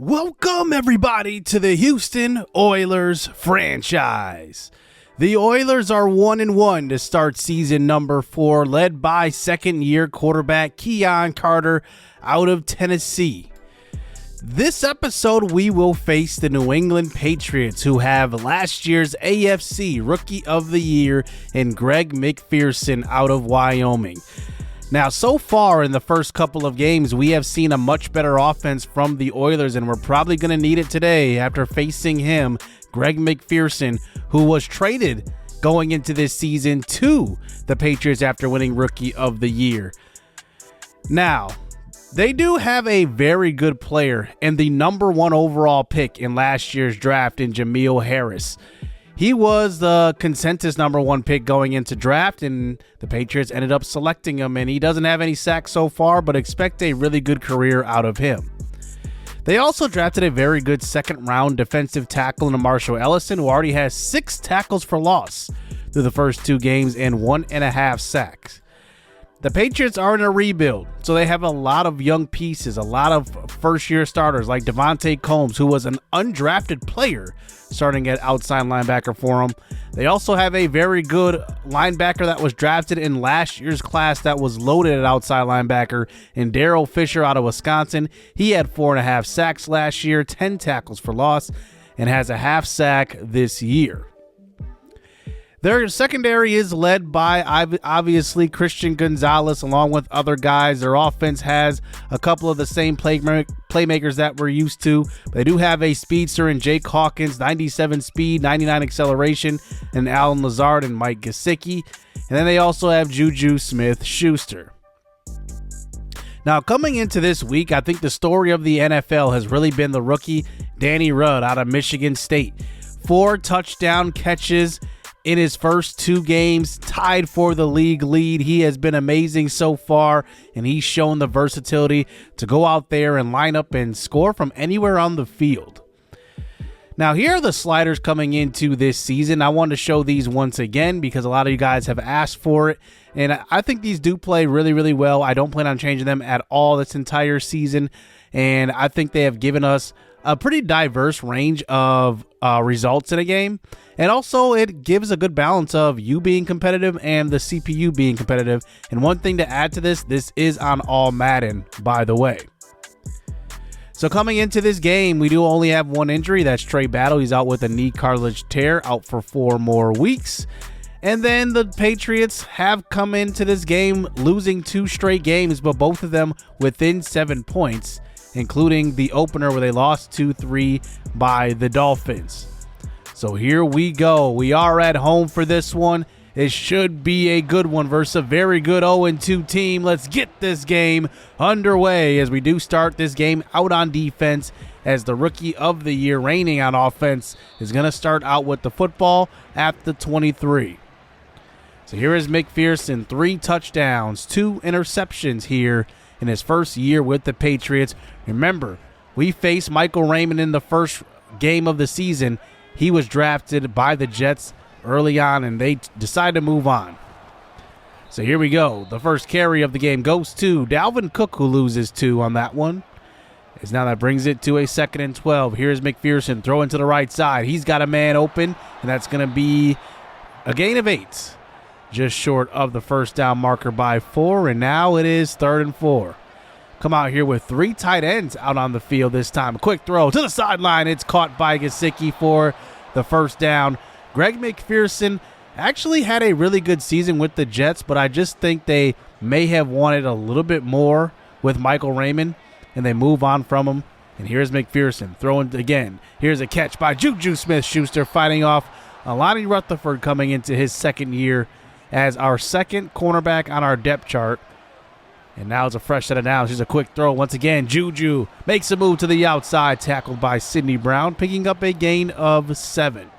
Welcome, everybody, to the Houston Oilers franchise. The Oilers are 1-1 to start season number 4, led by second-year quarterback Keon Carter out of Tennessee. This episode, we will face the New England Patriots, who have last year's AFC Rookie of the Year in Greg McPherson out of Wyoming. Now, so far in the first couple of games, we have seen a much better offense from the Oilers, and we're probably going to need it today after facing him, Greg McPherson, who was traded going into this season to the Patriots after winning Rookie of the Year. Now, they do have a very good player and the number 1 overall pick in last year's draft in Jamil Harris. He was the consensus number 1 pick going into draft, and the Patriots ended up selecting him, and he doesn't have any sacks so far, but expect a really good career out of him. They also drafted a very good second-round defensive tackle in Marshall Ellison, who already has 6 tackles for loss through the first 2 games and 1.5 sacks. The Patriots are in a rebuild, so they have a lot of young pieces, a lot of first-year starters like Devontae Combs, who was an undrafted player starting at outside linebacker for them. They also have a very good linebacker that was drafted in last year's class that was loaded at outside linebacker in Darryl Fisher out of Wisconsin. He had 4.5 sacks last year, 10 tackles for loss, and has a half sack this year. Their secondary is led by, obviously, Christian Gonzalez, along with other guys. Their offense has a couple of the same playmakers that we're used to. They do have a speedster in Jake Hawkins, 97 speed, 99 acceleration, and Alan Lazard and Mike Gesicki. And then they also have Juju Smith-Schuster. Now, coming into this week, I think the story of the NFL has really been the rookie Danny Rudd out of Michigan State. 4 touchdown catches in his first 2 games, tied for the league lead. He has been amazing so far, and he's shown the versatility to go out there and line up and score from anywhere on the field. Now, here are the sliders coming into this season. I wanted to show these once again because a lot of you guys have asked for it, and I think these do play really, really well. I don't plan on changing them at all this entire season, and I think they have given us a pretty diverse range of results in a game. And also it gives a good balance of you being competitive and the CPU being competitive. And one thing to add to this is on all Madden, by the way. So coming into this game, we do only have 1 injury. That's Trey Battle. He's out with a knee cartilage tear, out for 4 more weeks. And then the Patriots have come into this game losing 2 straight games, but both of them within 7 points, including the opener where they lost 2-3 by the Dolphins. So here we go. We are at home for this one. It should be a good one versus a very good 0-2 team. Let's get this game underway as we do start this game out on defense, as the Rookie of the Year reigning on offense is going to start out with the football at the 23. So here is McPherson, 3 touchdowns, 2 interceptions here in his first year with the Patriots. Remember, we faced Michael Raymond in the first game of the season. He was drafted by the Jets early on, and they decided to move on. So here we go. The first carry of the game goes to Dalvin Cook, who loses 2 on that one. As now that brings it to a 2nd and 12. Here's McPherson throwing to the right side. He's got a man open, and that's going to be a gain of 8. Just short of the first down marker by 4, and now it is 3rd and 4. Come out here with 3 tight ends out on the field this time. A quick throw to the sideline. It's caught by Gesicki for the first down. Greg McPherson actually had a really good season with the Jets, but I just think they may have wanted a little bit more with Michael Raymond, and they move on from him. And here's McPherson throwing again. Here's a catch by Juju Smith-Schuster, fighting off Alani Rutherford coming into his 2nd year as our 2nd cornerback on our depth chart. And now it's a fresh set of downs. Here's a quick throw. Once again, Juju makes a move to the outside, tackled by Sidney Brown, picking up a gain of 7.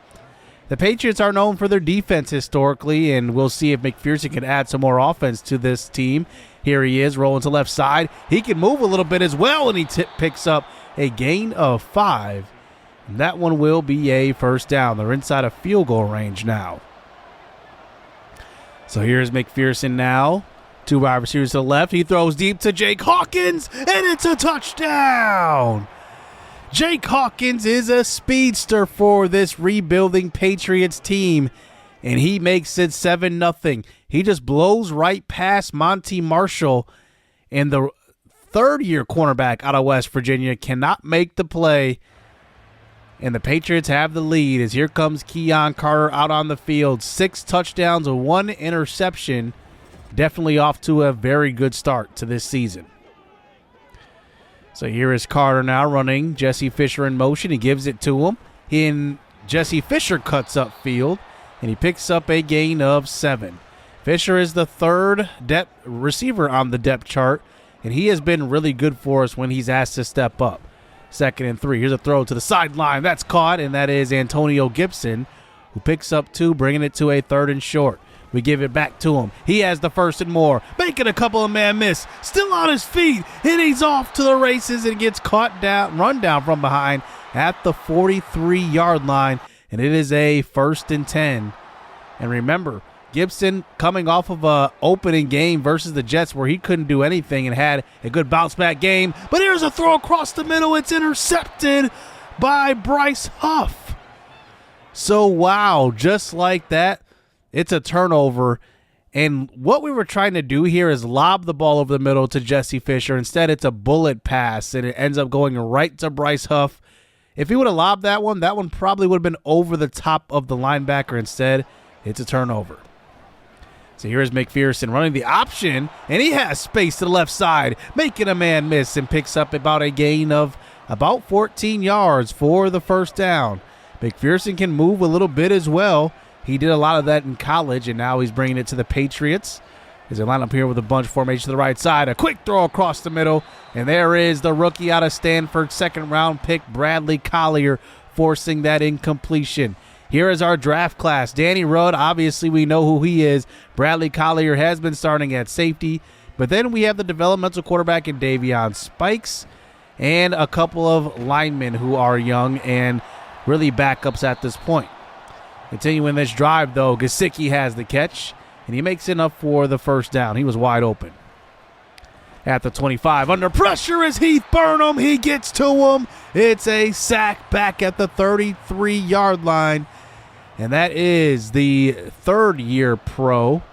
The Patriots are known for their defense historically, and we'll see if McPherson can add some more offense to this team. Here he is, rolling to left side. He can move a little bit as well, and he picks up a gain of 5. And that one will be a first down. They're inside of field goal range now. So here's McPherson now. 2 wide receivers to the left. He throws deep to Jake Hawkins, and it's a touchdown. Jake Hawkins is a speedster for this rebuilding Patriots team, and he makes it 7-0. He just blows right past Monty Marshall, and the third-year cornerback out of West Virginia cannot make the play, and the Patriots have the lead as here comes Keon Carter out on the field. 6 touchdowns and 1 interception. Definitely off to a very good start to this season. So here is Carter now running Jesse Fisher in motion. He gives it to him. Jesse Fisher cuts up field, and he picks up a gain of 7. Fisher is the third depth receiver on the depth chart, and he has been really good for us when he's asked to step up. 2nd and 3. Here's a throw to the sideline. That's caught, and that is Antonio Gibson, who picks up 2, bringing it to a 3rd and short. We give it back to him. He has the 1st and more, making a couple of man miss. Still on his feet, and he's off to the races and gets run down from behind at the 43-yard line, and it is a 1st and 10. And remember, Gibson coming off of a opening game versus the Jets where he couldn't do anything and had a good bounce-back game. But here's a throw across the middle. It's intercepted by Bryce Huff. So, wow, just like that, it's a turnover. And what we were trying to do here is lob the ball over the middle to Jesse Fisher. Instead, it's a bullet pass, and it ends up going right to Bryce Huff. If he would have lobbed that one probably would have been over the top of the linebacker. Instead, it's a turnover. So here's McPherson running the option, and he has space to the left side, making a man miss and picks up about a gain of about 14 yards for the 1st down. McPherson can move a little bit as well. He did a lot of that in college, and now he's bringing it to the Patriots. As they line up here with a bunch formation to the right side, a quick throw across the middle, and there is the rookie out of Stanford, 2nd-round pick Bradley Collier, forcing that incompletion. Here is our draft class. Danny Rudd, obviously we know who he is. Bradley Collier has been starting at safety. But then we have the developmental quarterback in Davion Spikes and a couple of linemen who are young and really backups at this point. Continuing this drive, though, Gesicki has the catch, and he makes enough for the 1st down. He was wide open. At the 25, under pressure is Heath Burnham. He gets to him. It's a sack back at the 33-yard line. And that is the 3rd-year pro,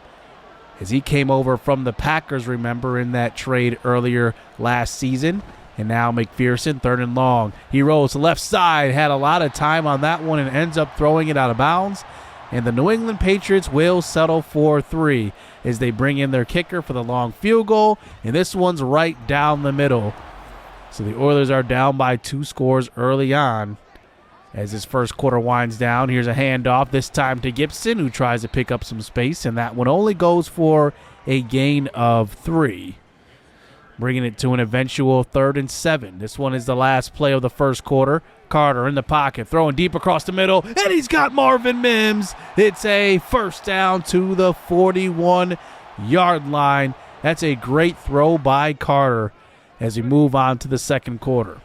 as he came over from the Packers, remember, in that trade earlier last season. And now McPherson, 3rd and long. He rolls to the left side, had a lot of time on that one and ends up throwing it out of bounds. And the New England Patriots will settle for 3 as they bring in their kicker for the long field goal. And this one's right down the middle. So the Oilers are down by 2 scores early on. As this 1st quarter winds down, here's a handoff, this time to Gibson, who tries to pick up some space, and that one only goes for a gain of 3. Bringing it to an eventual 3rd and 7. This one is the last play of the 1st quarter. Carter in the pocket, throwing deep across the middle, and he's got Marvin Mims. It's a 1st down to the 41-yard line. That's a great throw by Carter as we move on to the 2nd quarter.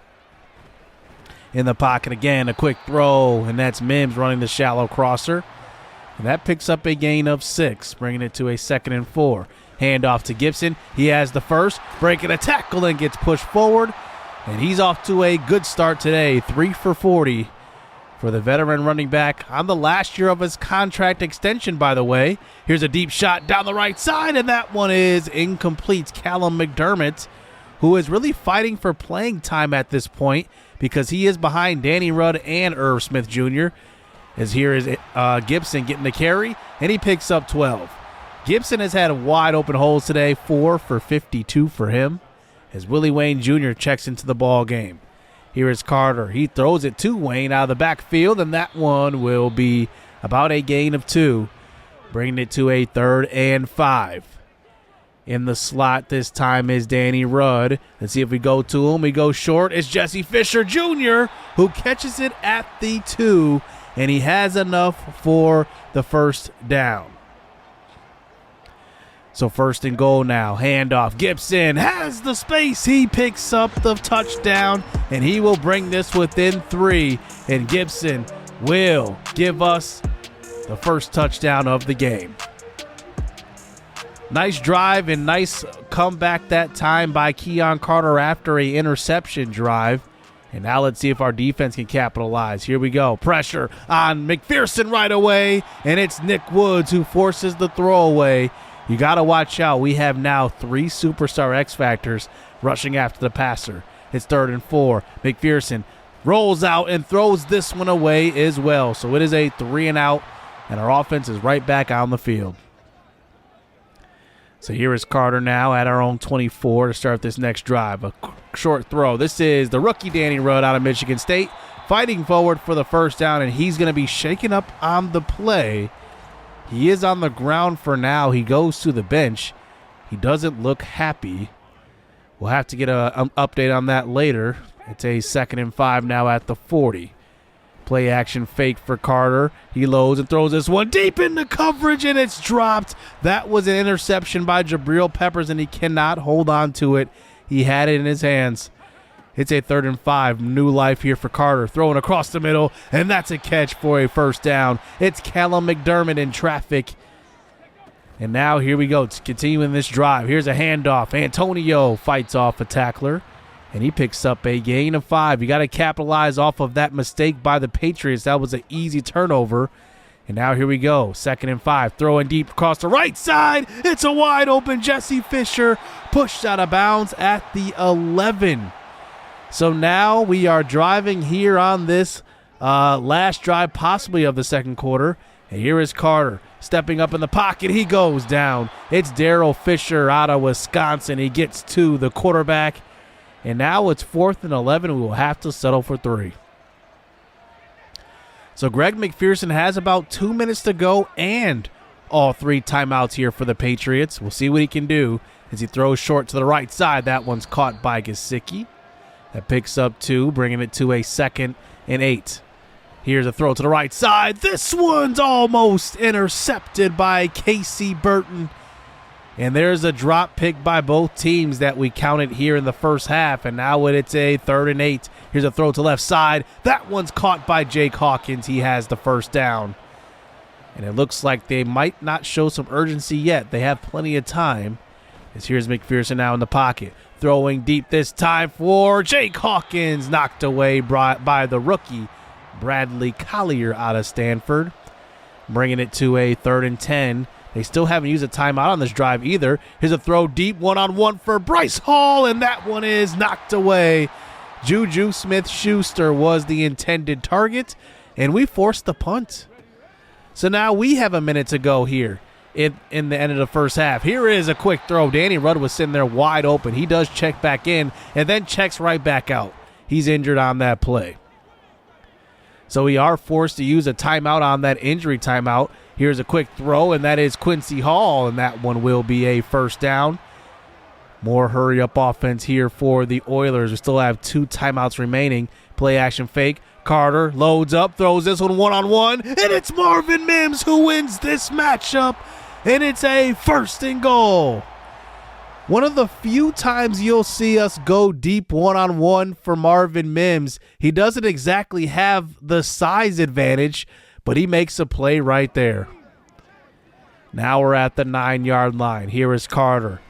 In the pocket again, a quick throw, and that's Mims running the shallow crosser. And that picks up a gain of 6, bringing it to a 2nd and 4. Handoff to Gibson. He has the 1st, breaking a tackle and gets pushed forward. And he's off to a good start today, 3 for 40 for the veteran running back on the last year of his contract extension, by the way. Here's a deep shot down the right side, and that one is incomplete. Callum McDermott, who is really fighting for playing time at this point because he is behind Danny Rudd and Irv Smith Jr. As here is Gibson getting the carry, and he picks up 12. Gibson has had wide open holes today, 4 for 52 for him, as Willie Wayne Jr. checks into the ball game. Here is Carter. He throws it to Wayne out of the backfield, and that one will be about a gain of 2, bringing it to a 3rd and 5. In the slot this time is Danny Rudd. Let's see if we go to him. We go short. It's Jesse Fisher Jr. who catches it at the 2, and he has enough for the 1st down. So 1st and goal now. Handoff. Gibson has the space. He picks up the touchdown, and he will bring this within 3. And Gibson will give us the 1st touchdown of the game. Nice drive and nice comeback that time by Keon Carter after an interception drive. And now let's see if our defense can capitalize. Here we go. Pressure on McPherson right away. And it's Nick Woods who forces the throwaway. You got to watch out. We have now 3 superstar X Factors rushing after the passer. It's 3rd and 4. McPherson rolls out and throws this one away as well. So it is a 3 and out, and our offense is right back on the field. So here is Carter now at our own 24 to start this next drive. A short throw. This is the rookie Danny Rudd out of Michigan State fighting forward for the first down, and he's going to be shaken up on the play. He is on the ground for now. He goes to the bench. He doesn't look happy. We'll have to get an update on that later. It's a 2nd and 5 now at the 40. Play action fake for Carter. He loads and throws this one deep into coverage, and it's dropped. That was an interception by Jabril Peppers, and he cannot hold on to it. He had it in his hands. It's a 3rd and 5. New life here for Carter. Throwing across the middle, and that's a catch for a first down. It's Callum McDermott in traffic. And now here we go. Continuing this drive. Here's a handoff. Antonio fights off a tackler, and he picks up a gain of 5. You got to capitalize off of that mistake by the Patriots. That was an easy turnover. And now here we go. 2nd and 5. Throwing deep across the right side. It's a wide open Jesse Fisher. Pushed out of bounds at the 11. So now we are driving here on this last drive possibly of the second quarter. And here is Carter stepping up in the pocket. He goes down. It's Daryl Fisher out of Wisconsin. He gets to the quarterback. And now it's 4th and 11. We will have to settle for 3. So Greg McPherson has about 2 minutes to go and all 3 timeouts here for the Patriots. We'll see what he can do as he throws short to the right side. That one's caught by Gesicki. That picks up 2, bringing it to a 2nd and 8. Here's a throw to the right side. This one's almost intercepted by Casey Burton. And there's a drop pick by both teams that we counted here in the first half. And now it's a 3rd and 8. Here's a throw to left side. That one's caught by Jake Hawkins. He has the first down. And it looks like they might not show some urgency yet. They have plenty of time. As here's McPherson now in the pocket. Throwing deep this time for Jake Hawkins. Knocked away by the rookie Bradley Collier out of Stanford. Bringing it to a 3rd and 10. They still haven't used a timeout on this drive either. Here's a throw deep, one-on-one for Bryce Hall, and that one is knocked away. Juju Smith-Schuster was the intended target, and we forced the punt. So now we have a minute to go here in the end of the first half. Here is a quick throw. Danny Rudd was sitting there wide open. He does check back in and then checks right back out. He's injured on that play. So we are forced to use a timeout on that injury timeout. Here's a quick throw, and that is Quincy Hall, and that one will be a first down. More hurry-up offense here for the Oilers. We still have 2 timeouts remaining. Play action fake. Carter loads up, throws this one one-on-one, and it's Marvin Mims who wins this matchup, and it's a 1st and goal. One of the few times you'll see us go deep one-on-one for Marvin Mims. He doesn't exactly have the size advantage, but he makes a play right there. Now we're at the 9-yard line. Here is Carter.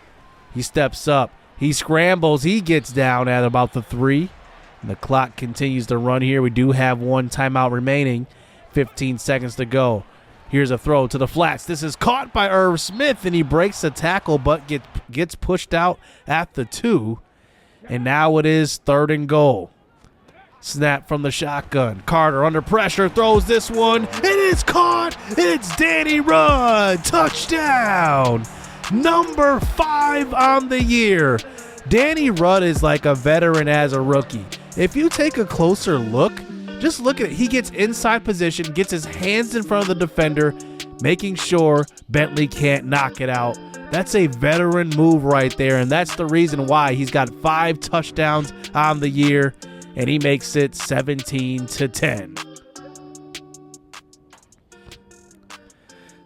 He steps up. He scrambles. He gets down at about the 3. And the clock continues to run here. We do have 1 timeout remaining. 15 seconds to go. Here's a throw to the flats. This is caught by Irv Smith, and he breaks the tackle but gets pushed out at the 2. And now it is 3rd and goal. Snap from the shotgun. Carter under pressure throws this one. It is caught. It's Danny Rudd. Touchdown. Number 5 on the year. Danny Rudd is like a veteran as a rookie. If you take a closer look, just look at it. He gets inside position, gets his hands in front of the defender, making sure Bentley can't knock it out. That's a veteran move right there, and that's the reason why he's got 5 touchdowns on the year, and he makes it 17-10.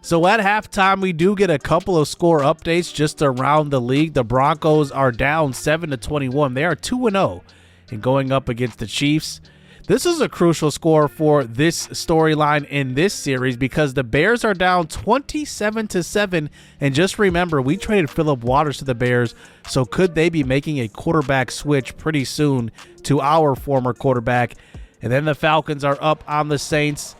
So at halftime, we do get a couple of score updates just around the league. The Broncos are down 7-21. They are 2-0 and going up against the Chiefs. This is a crucial score for this storyline in this series because the Bears are down 27-7. And just remember, we traded Phillip Waters to the Bears, so could they be making a quarterback switch pretty soon to our former quarterback? And then the Falcons are up on the Saints.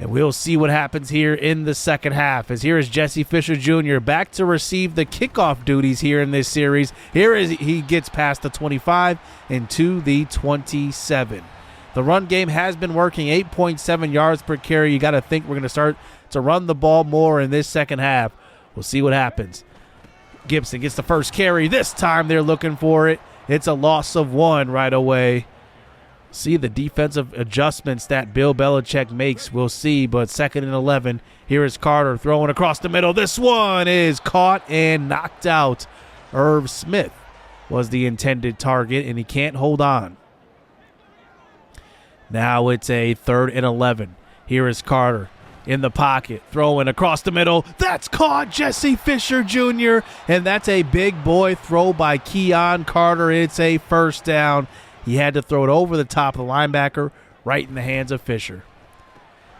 And we'll see what happens here in the second half. As here is Jesse Fisher Jr. back to receive the kickoff duties here in this series. He gets past the 25 and to the 27. The run game has been working, 8.7 yards per carry. You got to think we're going to start to run the ball more in this second half. We'll see what happens. Gibson gets the first carry. This time they're looking for it. It's a loss of 1 right away. See the defensive adjustments that Bill Belichick makes. We'll see, but 2nd and 11. Here is Carter throwing across the middle. This one is caught and knocked out. Irv Smith was the intended target, and he can't hold on. Now it's a 3rd and 11. Here is Carter in the pocket, throwing across the middle. That's caught, Jesse Fisher Jr., and that's a big boy throw by Keon Carter. It's a first down. He had to throw it over the top of the linebacker, right in the hands of Fisher.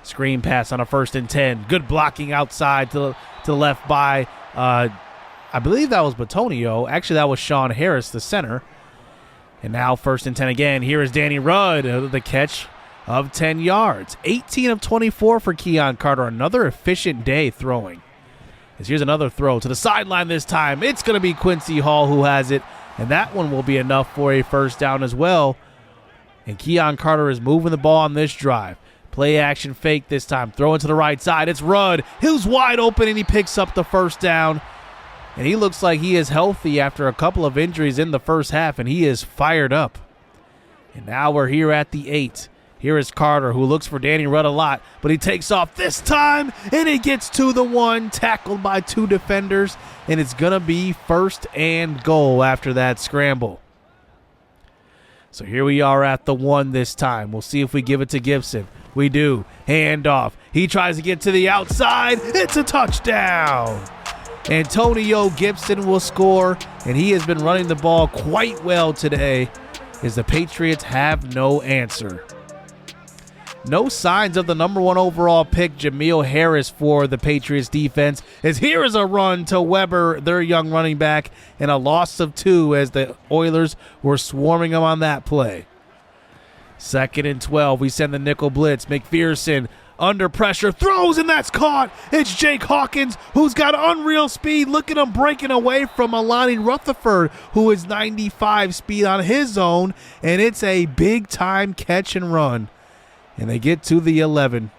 Screen pass on a 1st and 10. Good blocking outside to the left by, I believe that was Batonio. Actually, that was Sean Harris, the center. And now 1st and 10 again. Here is Danny Rudd, the catch of 10 yards. 18 of 24 for Keon Carter. Another efficient day throwing. As here's another throw to the sideline this time. It's going to be Quincy Hall who has it. And that one will be enough for a first down as well. And Keon Carter is moving the ball on this drive. Play action fake this time. Throw it to the right side. It's Rudd. He's wide open and he picks up the first down. And he looks like he is healthy after a couple of injuries in the first half, and he is fired up. And now we're here at the 8. Here is Carter, who looks for Danny Rudd a lot, but he takes off this time, and he gets to the 1, tackled by 2 defenders, and it's going to be 1st and goal after that scramble. So here we are at the 1 this time. We'll see if we give it to Gibson. We do. Hand off. He tries to get to the outside. It's a touchdown. Antonio Gibson will score, and he has been running the ball quite well today as the Patriots have no answer. No signs of the number 1 overall pick, Jamil Harris, for the Patriots defense, as here is a run to Weber, their young running back, and a loss of 2 as the Oilers were swarming him on that play. 2nd and 12, we send the nickel blitz. McPherson under pressure, throws, and that's caught. It's Jake Hawkins, who's got unreal speed. Look at him breaking away from Alani Rutherford, who is 95 speed on his own, and it's a big-time catch and run. And they get to the 11.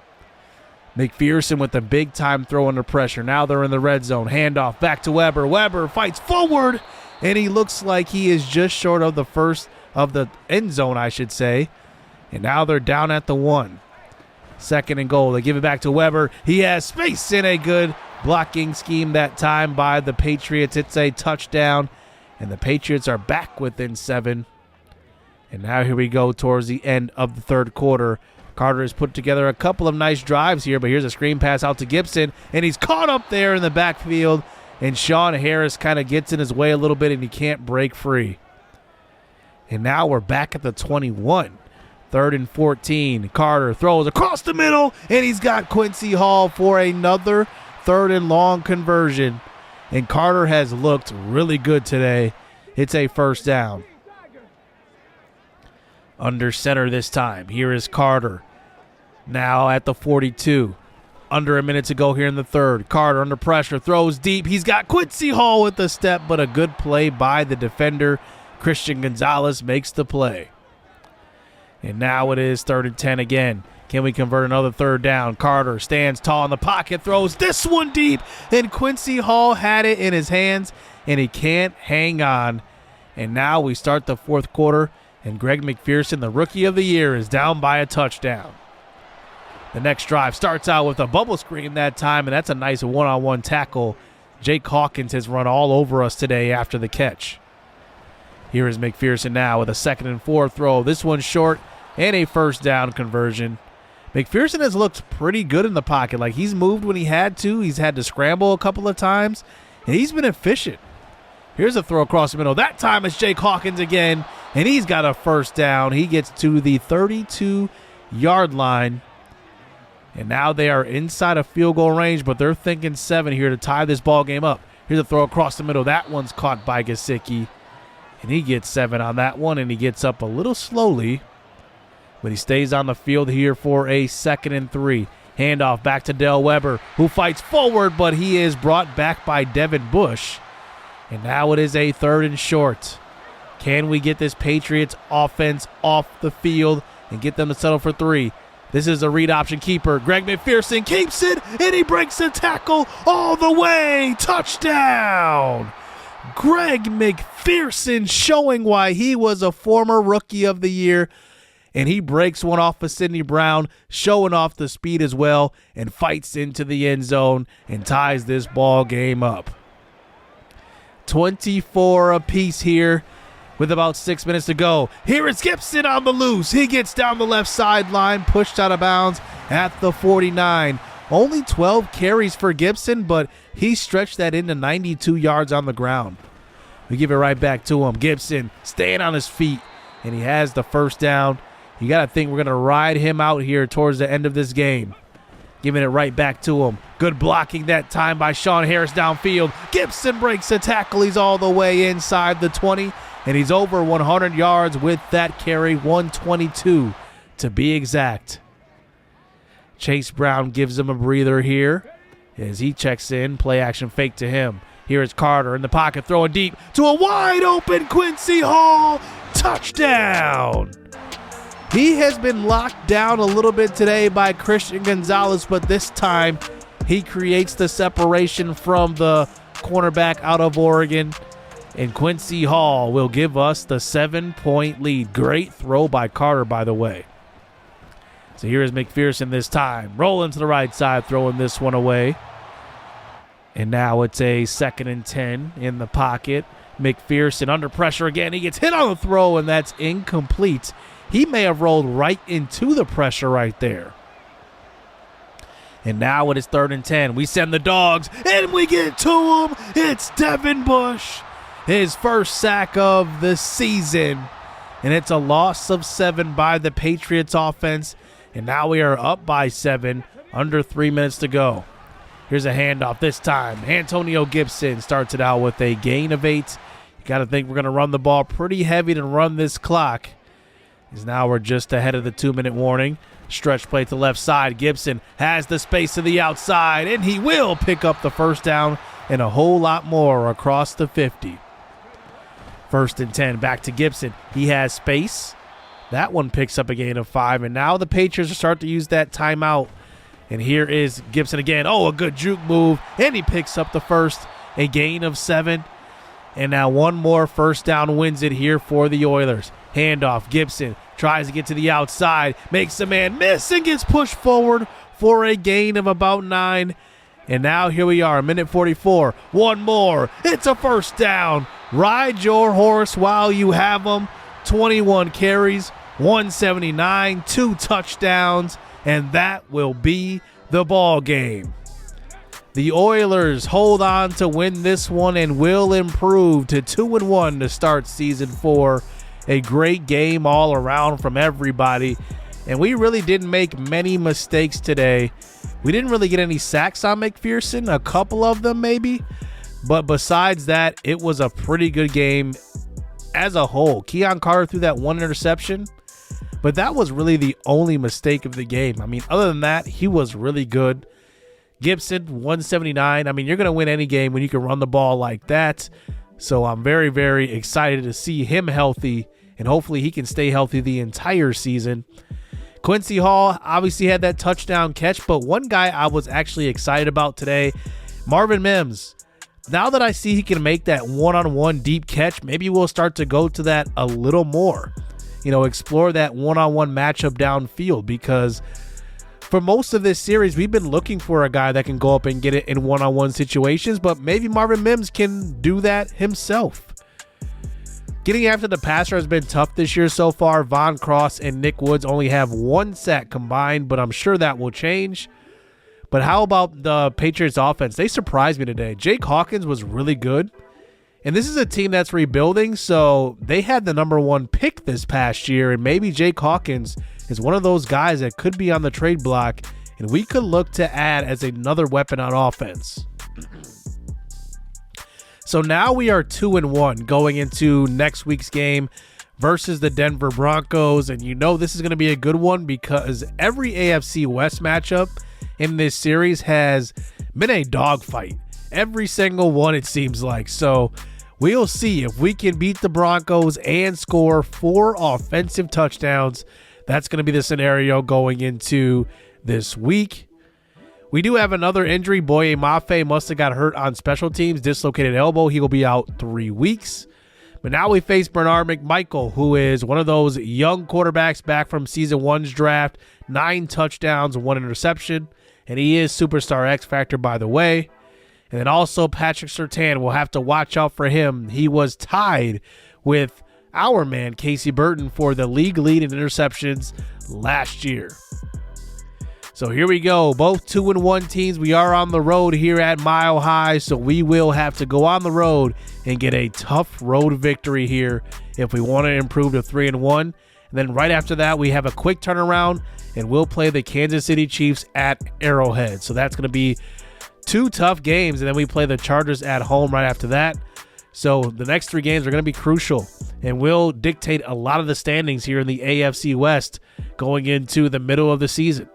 McPherson with the big-time throw under pressure. Now they're in the red zone. Handoff back to Weber. Weber fights forward, and he looks like he is just short of the first of the end zone, I should say. And now they're down at the 1. 2nd and goal. They give it back to Weber. He has space in a good blocking scheme that time by the Patriots. It's a touchdown, and the Patriots are back within 7. And now here we go towards the end of the 3rd quarter. Carter has put together a couple of nice drives here, but here's a screen pass out to Gibson, and he's caught up there in the backfield, and Sean Harris kind of gets in his way a little bit, and he can't break free. And now we're back at the 21. 3rd and 14. Carter throws across the middle, and he's got Quincy Hall for another 3rd and long conversion. And Carter has looked really good today. It's a first down. Under center this time. Here is Carter. Now at the 42. Under a minute to go here in the 3rd. Carter under pressure, throws deep. He's got Quincy Hall with the step, but a good play by the defender. Christian Gonzalez makes the play. And now it is 3rd and 10 again. Can we convert another 3rd down? Carter stands tall in the pocket, throws this one deep, and Quincy Hall had it in his hands, and he can't hang on. And now we start the 4th quarter, and Greg McPherson, the Rookie of the Year, is down by a touchdown. The next drive starts out with a bubble screen that time, and that's a nice one-on-one tackle. Jake Hawkins has run all over us today after the catch. Here is McPherson now with a 2nd and 4 throw. This one's short and a first down conversion. McPherson has looked pretty good in the pocket. Like, he's moved when he had to. He's had to scramble a couple of times, and he's been efficient. Here's a throw across the middle. That time it's Jake Hawkins again, and he's got a first down. He gets to the 32-yard line, and now they are inside of field goal range, but they're thinking 7 here to tie this ball game up. Here's a throw across the middle. That one's caught by Gesicki, and he gets 7 on that one, and he gets up a little slowly, but he stays on the field here for a 2nd and 3. Handoff back to Del Weber, who fights forward, but he is brought back by Devin Bush. And now it is a 3rd and short. Can we get this Patriots offense off the field and get them to settle for 3? This is a read option keeper. Greg McPherson keeps it, and he breaks the tackle all the way. Touchdown! Greg McPherson showing why he was a former Rookie of the Year. And he breaks one off of Sidney Brown, showing off the speed as well, and fights into the end zone and ties this ball game up. 24 apiece here with about 6 minutes to go. Here is Gibson on the loose. He gets down the left sideline, pushed out of bounds at the 49. Only 12 carries for Gibson, but he stretched that into 92 yards on the ground. We give it right back to him. Gibson staying on his feet, and he has the first down. You got to think we're going to ride him out here towards the end of this game. Giving it right back to him. Good blocking that time by Sean Harris downfield. Gibson breaks the tackle. He's all the way inside the 20, and he's over 100 yards with that carry, 122 to be exact. Chase Brown gives him a breather here as he checks in. Play action fake to him. Here is Carter in the pocket throwing deep to a wide open Quincy Hall. Touchdown! He has been locked down a little bit today by Christian Gonzalez, but this time he creates the separation from the cornerback out of Oregon, and Quincy Hall will give us the 7-point lead. Great throw by Carter, by the way. So here is McPherson this time, rolling to the right side, throwing this one away. And now it's a 2nd and 10 in the pocket. McPherson under pressure again. He gets hit on the throw, and that's incomplete. He may have rolled right into the pressure right there. And now it is 3rd and 10. We send the dogs, and we get to him. It's Devin Bush, his first sack of the season. And it's a loss of 7 by the Patriots offense. And now we are up by 7, under 3 minutes to go. Here's a handoff this time. Antonio Gibson starts it out with a gain of 8. You got to think we're going to run the ball pretty heavy to run this clock. As now we're just ahead of the 2-minute warning. Stretch play to the left side. Gibson has the space to the outside, and he will pick up the first down and a whole lot more across the 50. 1st and 10, back to Gibson. He has space. That one picks up a gain of 5, and now the Patriots start to use that timeout. And here is Gibson again. Oh, a good juke move, and he picks up the first, a gain of 7. And now one more first down wins it here for the Oilers. Handoff, Gibson tries to get to the outside, makes a man miss, and gets pushed forward for a gain of about 9. And now here we are, minute 44. One more. It's a first down. Ride your horse while you have them. 21 carries, 179, 2 touchdowns, and that will be the ball game. The Oilers hold on to win this one and will improve to 2-1 to start season 4. A great game all around from everybody, and we really didn't make many mistakes today. We didn't really get any sacks on McPherson, a couple of them maybe, but besides that, it was a pretty good game as a whole. Keon Carter threw that one interception, but that was really the only mistake of the game. I mean, other than that, he was really good. Gibson, 179. I mean, you're going to win any game when you can run the ball like that. So I'm very, very excited to see him healthy, and hopefully he can stay healthy the entire season. Quincy Hall obviously had that touchdown catch, but one guy I was actually excited about today, Marvin Mims. Now that I see he can make that one-on-one deep catch, maybe we'll start to go to that a little more. You know, explore that one-on-one matchup downfield, because for most of this series, we've been looking for a guy that can go up and get it in one-on-one situations, but maybe Marvin Mims can do that himself. Getting after the passer has been tough this year so far. Von Cross and Nick Woods only have 1 sack combined, but I'm sure that will change. But how about the Patriots offense? They surprised me today. Jake Hawkins was really good. And this is a team that's rebuilding, so they had the #1 pick this past year, and maybe Jake Hawkins is one of those guys that could be on the trade block, and we could look to add as another weapon on offense. So now we are 2-1 going into next week's game versus the Denver Broncos, and you know this is going to be a good one because every AFC West matchup in this series has been a dogfight. Every single one, it seems like. So we'll see if we can beat the Broncos and score 4 offensive touchdowns. That's going to be the scenario going into this week. We do have another injury. Boye Mafe must have got hurt on special teams, dislocated elbow. He will be out 3 weeks. But now we face Bernard McMichael, who is one of those young quarterbacks back from season 1's draft. 9 touchdowns, 1 interception. And he is Superstar X Factor, by the way. And then also Patrick Surtain, we'll have to watch out for him. He was tied with our man, Casey Burton, for the league lead in interceptions last year. So here we go. Both 2-1 teams. We are on the road here at Mile High, so we will have to go on the road and get a tough road victory here if we want to improve to 3-1. And then right after that, we have a quick turnaround, and we'll play the Kansas City Chiefs at Arrowhead. So that's going to be 2 tough games, and then we play the Chargers at home right after that. So the next 3 games are going to be crucial and will dictate a lot of the standings here in the AFC West going into the middle of the season.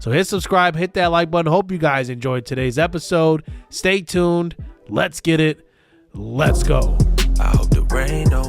So hit subscribe, hit that like button. Hope you guys enjoyed today's episode. Stay tuned. Let's get it. Let's go. I hope the rain don't